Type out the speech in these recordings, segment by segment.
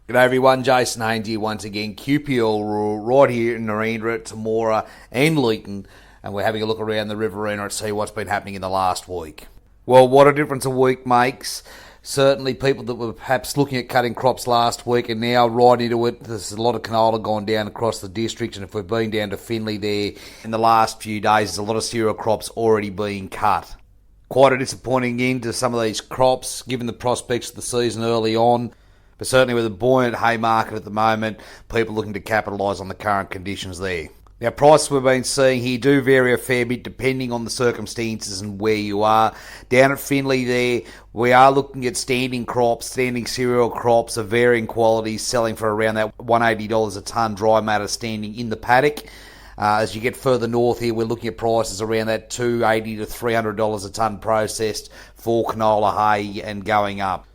G'day everyone, Jason Haynes here once again, QPL right here in Narendra, Temora and Leeton, and we're having a look around the Riverina and see what's been happening in the last week. Well, what a difference a week makes. Certainly people that were perhaps looking at cutting crops last week are now right into it. There's a lot of canola gone down across the district, and if we've been down to Finley there in the last few days, there's a lot of cereal crops already being cut. Quite a disappointing end to some of these crops, given the prospects of the season early on. But certainly with a buoyant hay market at the moment, people looking to capitalise on the current conditions there. Now, prices we've been seeing here do vary a fair bit depending on the circumstances and where you are. Down at Finley there, we are looking at standing crops, standing cereal crops of varying qualities, selling for around that $180 a tonne dry matter standing in the paddock. As you get further north here, we're looking at prices around that $280 to $300 a tonne processed for canola hay and going up.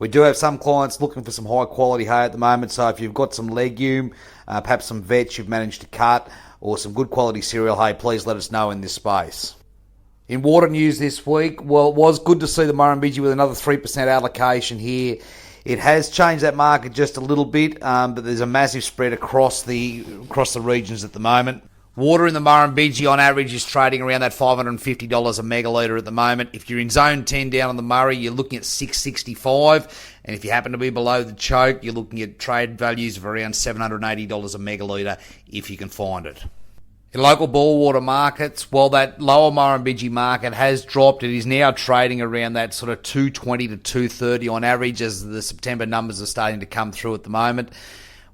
We do have some clients looking for some high quality hay at the moment, so if you've got some legume, perhaps some vetch you've managed to cut, or some good quality cereal hay, please let us know in this space. In water news this week, well, it was good to see the Murrumbidgee with another 3% allocation here. It has changed that market just a little bit, but there's a massive spread across the regions at the moment. Water in the Murrumbidgee on average is trading around that $550 a megalitre at the moment. If you're in zone 10 down on the Murray, you're looking at $665, and if you happen to be below the choke, you're looking at trade values of around $780 a megalitre if you can find it. In local bore water markets, while that lower Murrumbidgee market has dropped, it is now trading around that sort of $220 to $230 on average as the September numbers are starting to come through at the moment.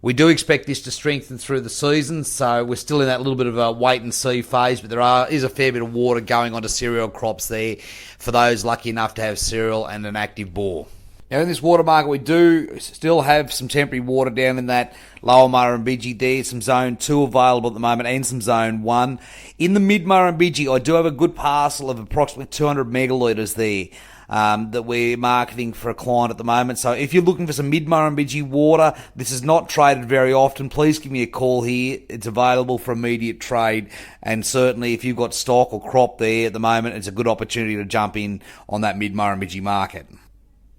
We do expect this to strengthen through the season, so we're still in that little bit of a wait-and-see phase, but is a fair bit of water going onto cereal crops there for those lucky enough to have cereal and an active bore. Now, in this water market, we do still have some temporary water down in that lower Murrumbidgee there. Some Zone 2 available at the moment and some Zone 1. In the mid-Murrumbidgee, I do have a good parcel of approximately 200 megalitres there. That we're marketing for a client at the moment. So if you're looking for some mid-Murrumbidgee water, this is not traded very often, please give me a call here. It's available for immediate trade, and certainly if you've got stock or crop there at the moment, it's a good opportunity to jump in on that mid-Murrumbidgee market.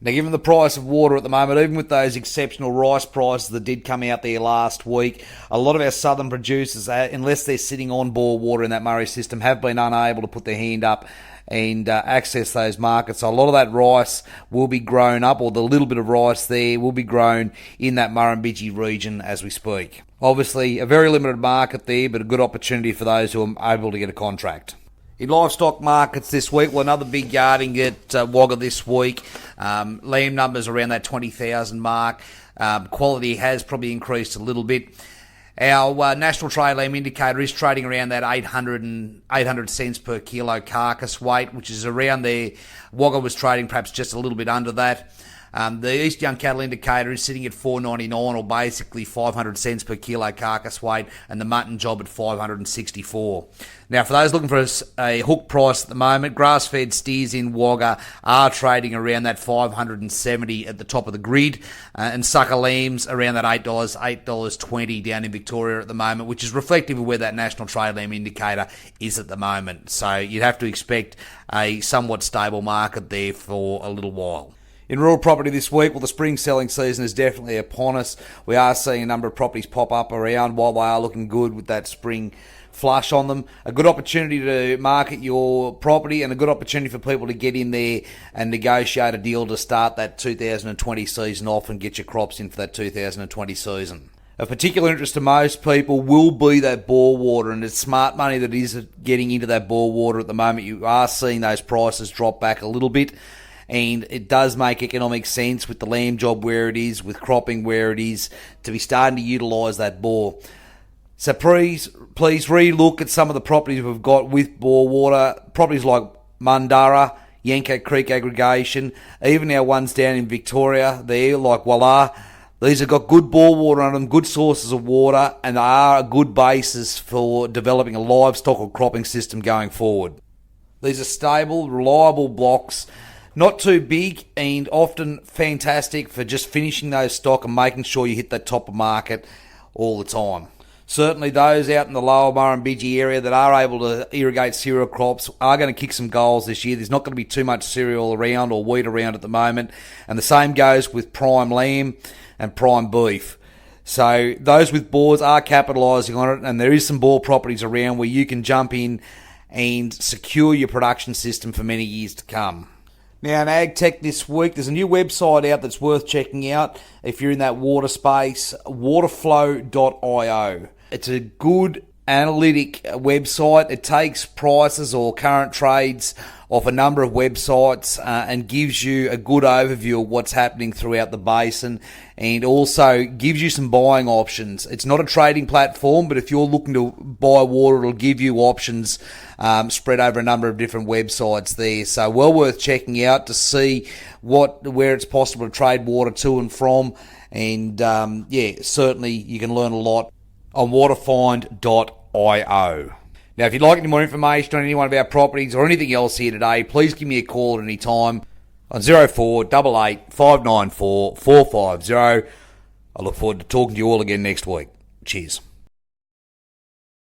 Now, given the price of water at the moment, even with those exceptional rice prices that did come out there last week, a lot of our southern producers, unless they're sitting on bore water in that Murray system, have been unable to put their hand up and access those markets. So a lot of that rice will be grown up, or the little bit of rice there will be grown in that Murrumbidgee region as we speak. Obviously, a very limited market there, but a good opportunity for those who are able to get a contract. In livestock markets this week, well, another big yarding at Wagga this week. Lamb numbers around that 20,000 mark. Quality has probably increased a little bit. Our National Trade Lamb Indicator is trading around that 800 cents per kilo carcass weight, which is around there. Wagga was trading perhaps just a little bit under that. The East Young Cattle Indicator is sitting at $4.99, or basically 500 cents per kilo carcass weight, and the mutton job at $564. Now, for those looking for a hook price at the moment, grass-fed steers in Wagga are trading around that $570 at the top of the grid, and sucker lambs around that $8.20 down in Victoria at the moment, which is reflective of where that National Trade Lamb Indicator is at the moment. So you'd have to expect a somewhat stable market there for a little while. In rural property this week, well, the spring selling season is definitely upon us. We are seeing a number of properties pop up around while they are looking good with that spring flush on them. A good opportunity to market your property, and a good opportunity for people to get in there and negotiate a deal to start that 2020 season off and get your crops in for that 2020 season. Of particular interest to most people will be that bore water, and it's smart money that is getting into that bore water at the moment. You are seeing those prices drop back a little bit, and it does make economic sense with the lamb job where it is, with cropping where it is, to be starting to utilise that bore. So please re-look at some of the properties we've got with bore water, properties like Mundara, Yanko Creek Aggregation, even our ones down in Victoria there, like Walla. These have got good bore water on them, good sources of water, and they are a good basis for developing a livestock or cropping system going forward. These are stable, reliable blocks, not too big, and often fantastic for just finishing those stock and making sure you hit that top of market all the time. Certainly those out in the lower Murrumbidgee area that are able to irrigate cereal crops are going to kick some goals this year. There's not going to be too much cereal around or wheat around at the moment. And the same goes with prime lamb. and prime beef. So those with bores are capitalising on it, and there is some bore properties around where you can jump in and secure your production system for many years to come. Now, in Ag Tech this week, there's a new website out that's worth checking out if you're in that water space, waterflow.io. It's a good analytic website. It takes prices or current trades off a number of websites and gives you a good overview of what's happening throughout the basin, and also gives you some buying options. It's not a trading platform, but if you're looking to buy water, it'll give you options spread over a number of different websites there. So well worth checking out to see where it's possible to trade water to and from. And certainly you can learn a lot on waterfind.io. Now, if you'd like any more information on any one of our properties or anything else here today, please give me a call at any time on 0488 594 450. I look forward to talking to you all again next week. Cheers.